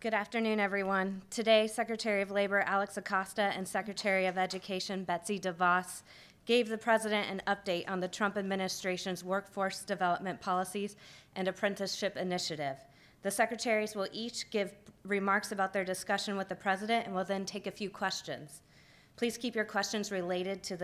Good afternoon, everyone. Today, Secretary of Labor Alex Acosta and Secretary of Education Betsy DeVos gave the President an update on the Trump administration's workforce development policies and apprenticeship initiative. The secretaries will each give remarks about their discussion with the President and will then take a few questions. Please keep your questions related to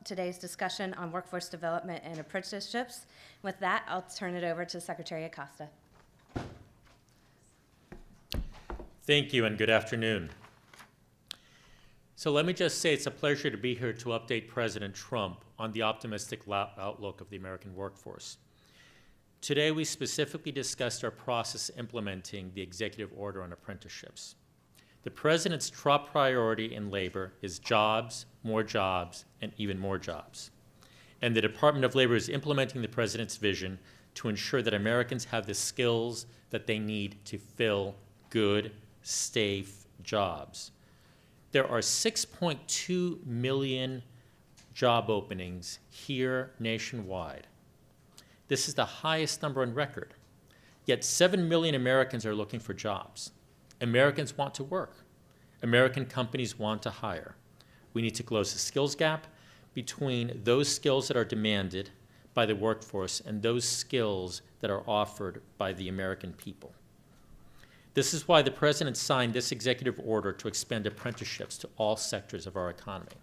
today's discussion on workforce development and apprenticeships. With that, I'll turn it over to Secretary Acosta. Thank you and good afternoon. So let me just say it's a pleasure to be here to update President Trump on the optimistic outlook of the American workforce. Today we specifically discussed our process implementing the executive order on apprenticeships. The President's top priority in labor is jobs, and even more jobs. And the Department of Labor is implementing the President's vision to ensure that Americans have the skills that they need to fill good, safe jobs. There are 6.2 million job openings here nationwide. This is the highest number on record. Yet 7 million Americans are looking for jobs. Americans want to work. American companies want to hire. We need to close the skills gap between those skills that are demanded by the workforce and those skills that are offered by the American people. This is why the President signed this executive order to expand apprenticeships to all sectors of our economy.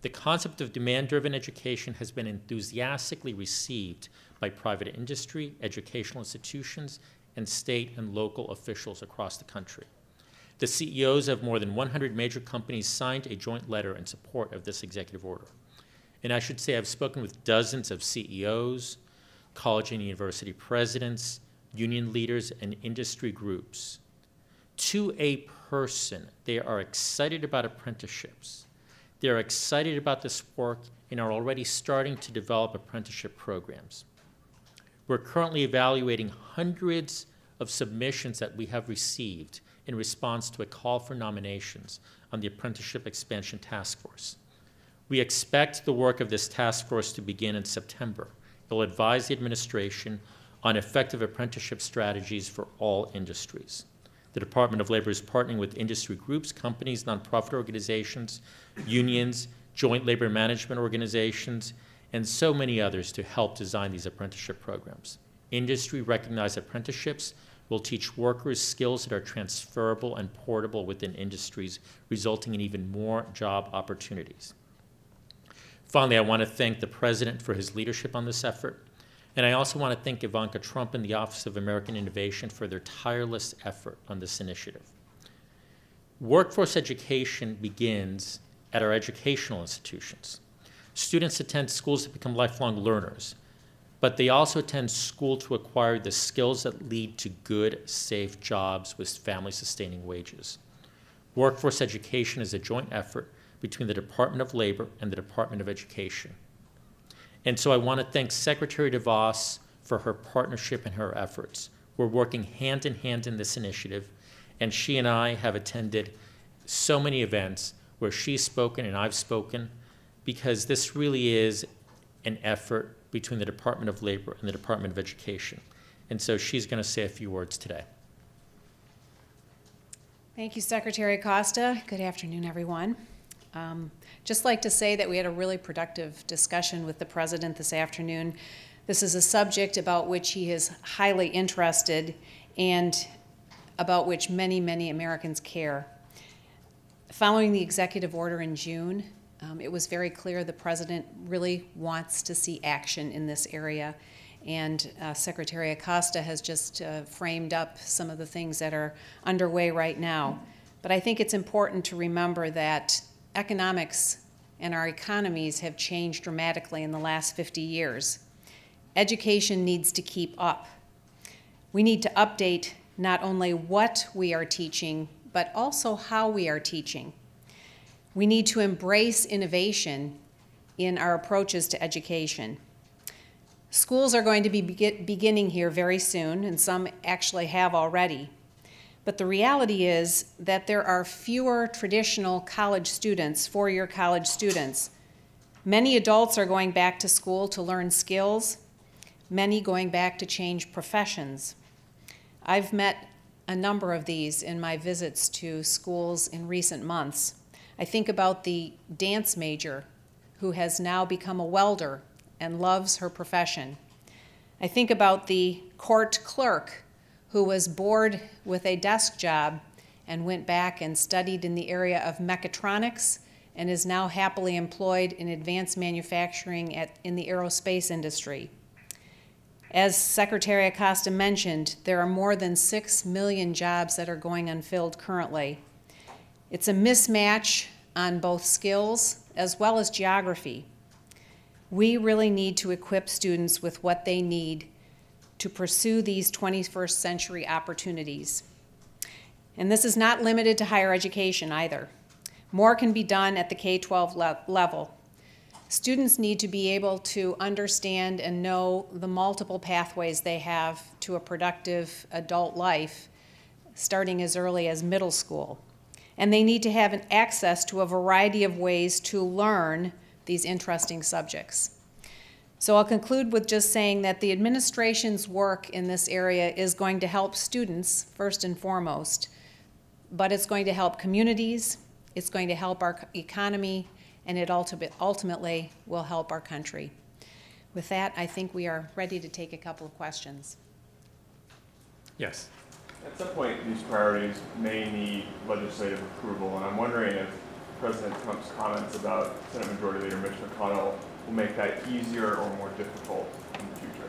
The concept of demand-driven education has been enthusiastically received by private industry, educational institutions, and state and local officials across the country. The CEOs of more than 100 major companies signed a joint letter in support of this executive order. And I should say I've spoken with dozens of CEOs, college and university presidents, union leaders, and industry groups. To a person, they are excited about apprenticeships. They are excited about this work and are already starting to develop apprenticeship programs. We're currently evaluating hundreds of submissions that we have received in response to a call for nominations on the Apprenticeship Expansion Task Force. We expect the work of this task force to begin in September. It will advise the administration on effective apprenticeship strategies for all industries. The Department of Labor is partnering with industry groups, companies, nonprofit organizations, unions, joint labor management organizations, and so many others to help design these apprenticeship programs. Industry-recognized apprenticeships will teach workers skills that are transferable and portable within industries, resulting in even more job opportunities. Finally, I want to thank the President for his leadership on this effort. And I also want to thank Ivanka Trump and the Office of American Innovation for their tireless effort on this initiative. Workforce education begins at our educational institutions. Students attend schools to become lifelong learners, but they also attend school to acquire the skills that lead to good, safe jobs with family-sustaining wages. Workforce education is a joint effort between the Department of Labor and the Department of Education. And so I want to thank Secretary DeVos for her partnership and her efforts. We're working hand in hand in this initiative, and she and I have attended so many events where she's spoken and I've spoken, because this really is an effort between the Department of Labor and the Department of Education. And so she's going to say a few words today. Thank you, Secretary Acosta. Good afternoon, everyone. Just like to say that we had a really productive discussion with the President this afternoon. This is a subject about which he is highly interested and about which many, many Americans care. Following the executive order in June, it was very clear the President really wants to see action in this area. And Secretary Acosta has just framed up some of the things that are underway right now. But I think it's important to remember that economics and our economies have changed dramatically in the last 50 years. Education needs to keep up. We need to update not only what we are teaching, but also how we are teaching. We need to embrace innovation in our approaches to education. Schools are going to be beginning here very soon, and some actually have already. But the reality is that there are fewer traditional college students, four-year college students. Many adults are going back to school to learn skills, many going back to change professions. I've met a number of these in my visits to schools in recent months. I think about the dance major who has now become a welder and loves her profession. I think about the court clerk who was bored with a desk job and went back and studied in the area of mechatronics and is now happily employed in advanced manufacturing in the aerospace industry. As Secretary Acosta mentioned, there are more than 6 million jobs that are going unfilled currently. It's a mismatch on both skills as well as geography. We really need to equip students with what they need to pursue these 21st century opportunities. And this is not limited to higher education either. More can be done at the K-12 level. Students need to be able to understand and know the multiple pathways they have to a productive adult life, starting as early as middle school. And they need to have an access to a variety of ways to learn these interesting subjects. So I'll conclude with just saying that the administration's work in this area is going to help students, first and foremost, but it's going to help communities, it's going to help our economy, and it ultimately will help our country. With that, I think we are ready to take a couple of questions. Yes. At some point, these priorities may need legislative approval, and I'm wondering if President Trump's comments about Senate Majority Leader Mitch McConnell will make that easier or more difficult in the future.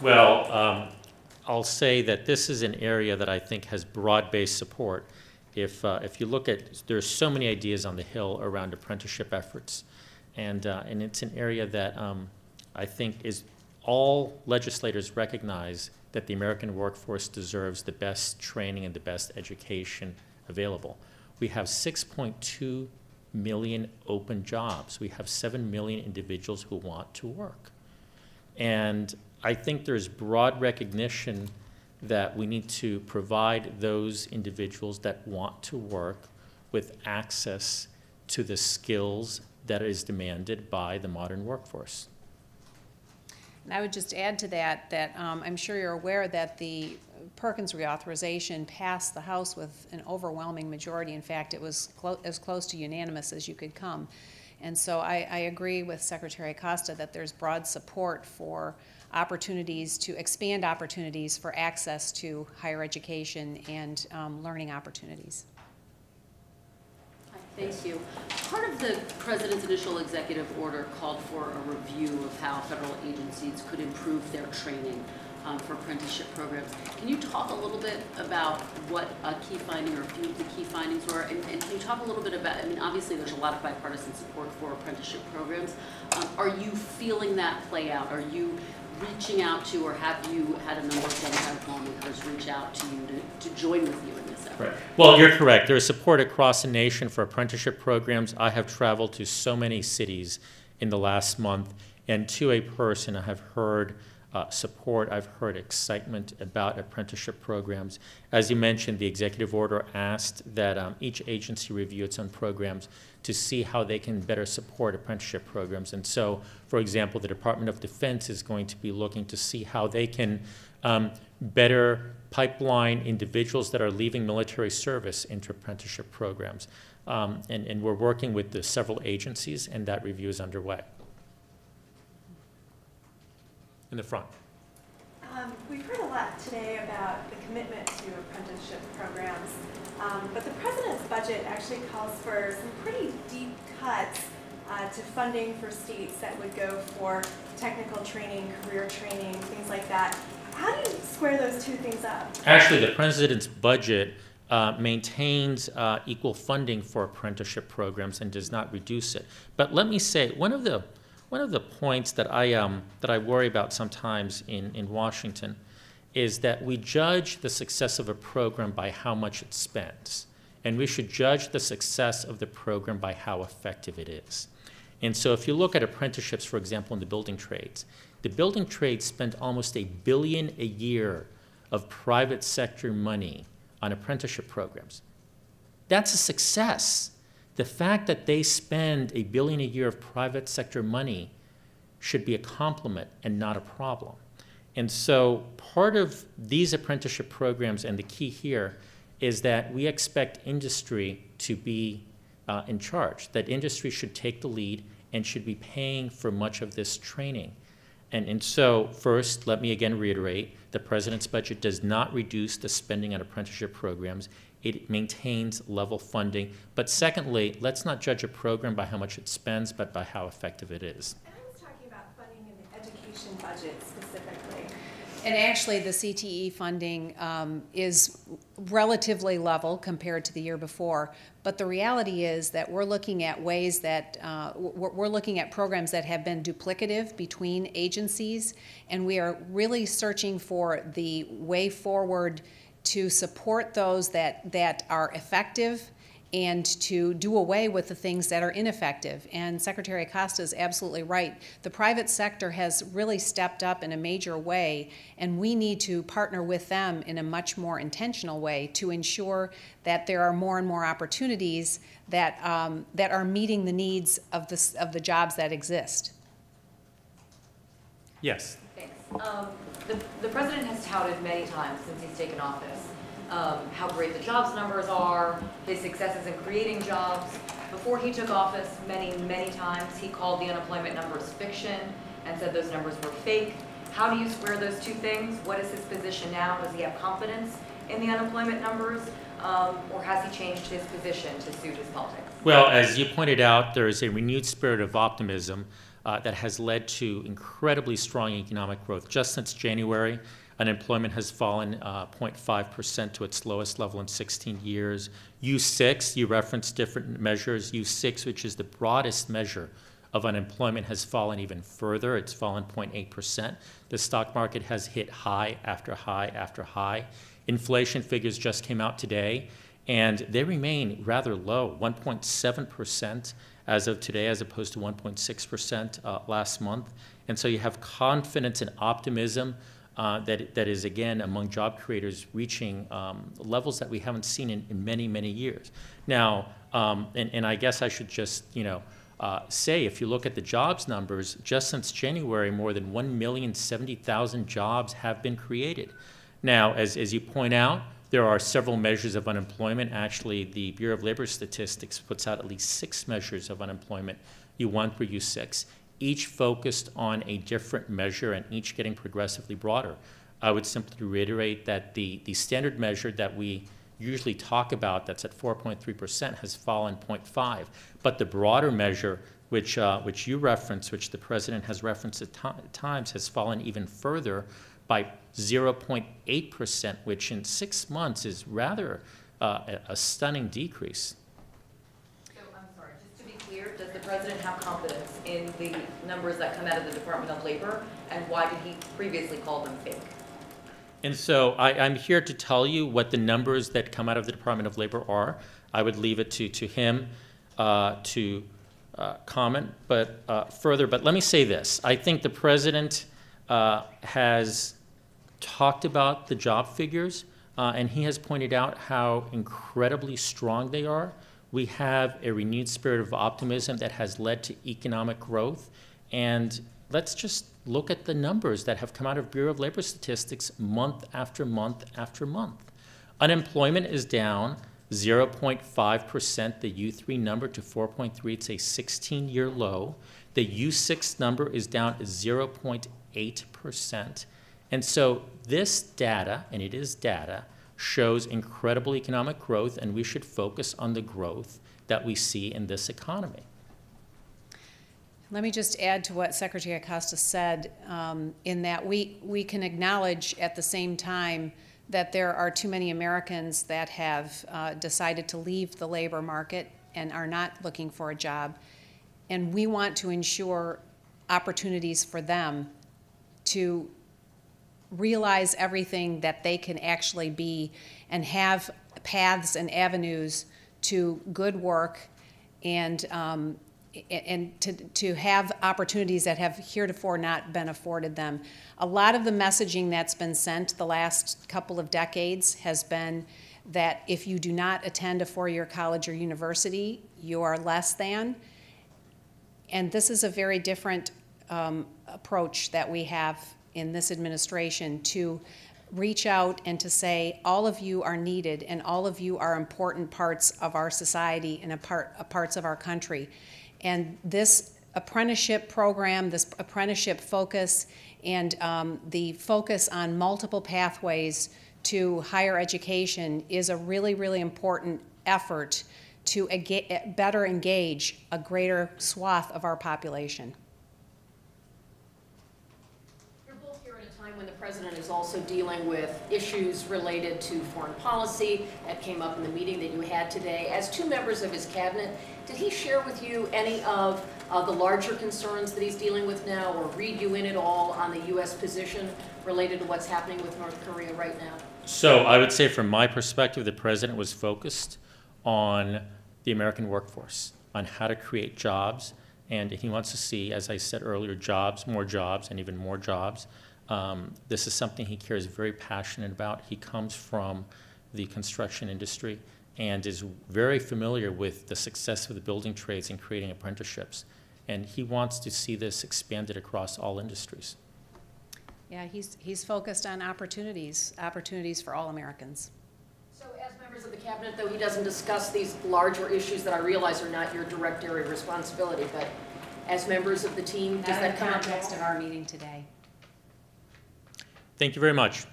Well, I'll say that this is an area that I think has broad-based support. If you look at, there's so many ideas on the Hill around apprenticeship efforts, and it's an area that I think is all legislators recognize that the American workforce deserves the best training and the best education available. We have 6.2 million open jobs. We have 7 million individuals who want to work. And I think there's broad recognition that we need to provide those individuals that want to work with access to the skills that is demanded by the modern workforce. And I would just add to that I'm sure you're aware that the Perkins reauthorization passed the House with an overwhelming majority. In fact, it was as close to unanimous as you could come. And so I agree with Secretary Acosta that there's broad support for opportunities to expand opportunities for access to higher education and learning opportunities. Thank you. Part of the President's initial executive order called for a review of how federal agencies could improve their training for apprenticeship programs. Can you talk a little bit about what a key finding or a few of the key findings were? And can you talk a little bit about, I mean, obviously there's a lot of bipartisan support for apprenticeship programs. Are you feeling that play out? Are you reaching out to, or have you had a number of Democratic lawmakers reach out to you to join with you in this effort? Right. Well, you're correct. There is support across the nation for apprenticeship programs. I have traveled to so many cities in the last month, and to a person I have heard support, I've heard excitement about apprenticeship programs. As you mentioned, the executive order asked that each agency review its own programs to see how they can better support apprenticeship programs. And so, for example, the Department of Defense is going to be looking to see how they can better pipeline individuals that are leaving military service into apprenticeship programs. And we're working with the several agencies, and that review is underway. In the front. We've heard a lot today about the commitment to apprenticeship programs, but the President's budget actually calls for some pretty deep cuts to funding for states that would go for technical training, career training, things like that. How do you square those two things up? Actually, the President's budget maintains equal funding for apprenticeship programs and does not reduce it. But let me say, one of the points that I worry about sometimes in Washington is that we judge the success of a program by how much it spends, and we should judge the success of the program by how effective it is. And so if you look at apprenticeships, for example, in the building trades spend almost $1 billion a year of private sector money on apprenticeship programs. That's a success. The fact that they spend $1 billion a year of private sector money should be a compliment and not a problem. And so part of these apprenticeship programs, and the key here, is that we expect industry to be in charge, that industry should take the lead and should be paying for much of this training. And so first, let me again reiterate, the President's budget does not reduce the spending on apprenticeship programs. It maintains level funding. But secondly, let's not judge a program by how much it spends, but by how effective it is. And I was talking about funding in the education budget specifically. And actually, the CTE funding is relatively level compared to the year before. But the reality is that we're looking at ways that we're looking at programs that have been duplicative between agencies, and we are really searching for the way forward to support those that are effective and to do away with the things that are ineffective. And Secretary Acosta is absolutely right. The private sector has really stepped up in a major way, and we need to partner with them in a much more intentional way to ensure that there are more and more opportunities that are meeting the needs of the jobs that exist. Yes. Thanks. The president has touted many times since he's taken office how great the jobs numbers are, his successes in creating jobs. Before he took office, many times, he called the unemployment numbers fiction and said those numbers were fake. How do you square those two things? What is his position now? Does he have confidence in the unemployment numbers, or has he changed his position to suit his politics? Well, as you pointed out, there is a renewed spirit of optimism that has led to incredibly strong economic growth. Just since January, unemployment has fallen 0.5% to its lowest level in 16 years. U6, you referenced different measures. U6, which is the broadest measure of unemployment, has fallen even further. It's fallen 0.8%. The stock market has hit high after high after high. Inflation figures just came out today, and they remain rather low, 1.7% as of today, as opposed to 1.6% last month. And so you have confidence and optimism that is, again, among job creators reaching levels that we haven't seen in many years. Now, and I guess I should just, say, if you look at the jobs numbers, just since January, more than 1,070,000 jobs have been created. Now, as you point out, there are several measures of unemployment. Actually, the Bureau of Labor Statistics puts out at least 6 measures of unemployment, U1 through U6, each focused on a different measure and each getting progressively broader. I would simply reiterate that the standard measure that we usually talk about, that's at 4.3%, has fallen 0.5. But the broader measure, which you referenced, which the president has referenced at times, has fallen even further by 0.8%, which in 6 months is rather a stunning decrease. So, I'm sorry, just to be clear, does the president have confidence in the numbers that come out of the Department of Labor, and why did he previously call them fake? And so I'm here to tell you what the numbers that come out of the Department of Labor are. I would leave it to him to comment further. But let me say this. I think the president has talked about the job figures, and he has pointed out how incredibly strong they are. We have a renewed spirit of optimism that has led to economic growth. And let's just look at the numbers that have come out of Bureau of Labor Statistics month after month after month. Unemployment is down 0.5%, the U3 number to 4.3. It's a 16-year low. The U6 number is down 0.8%. And so this data, and it is data, shows incredible economic growth, and we should focus on the growth that we see in this economy. Let me just add to what Secretary Acosta said, in that we can acknowledge at the same time that there are too many Americans that have decided to leave the labor market and are not looking for a job. And we want to ensure opportunities for them to realize everything that they can actually be and have paths and avenues to good work and to have opportunities that have heretofore not been afforded them. A lot of the messaging that's been sent the last couple of decades has been that if you do not attend a four-year college or university, you are less than. And this is a very different approach that we have in this administration to reach out and to say, all of you are needed and all of you are important parts of our society and parts of our country. And this apprenticeship program, this apprenticeship focus, and the focus on multiple pathways to higher education is a really, really important effort to better engage a greater swath of our population. You're both here at a time when the president is also dealing with issues related to foreign policy that came up in the meeting that you had today. As two members of his cabinet, did he share with you any of the larger concerns that he's dealing with now, or read you in at all on the U.S. position related to what's happening with North Korea right now? So I would say from my perspective, the president was focused on the American workforce, on how to create jobs, and he wants to see, as I said earlier, jobs, and even more jobs. This is something he cares very passionate about. He comes from the construction industry and is very familiar with the success of the building trades in creating apprenticeships. And he wants to see this expanded across all industries. Yeah, he's focused on opportunities for all Americans. So as members of the cabinet, though he doesn't discuss these larger issues that I realize are not your direct area of responsibility, but as members of the team, does that come up? Not in the context of our meeting today. Thank you very much.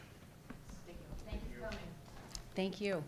Thank you for coming. Thank you.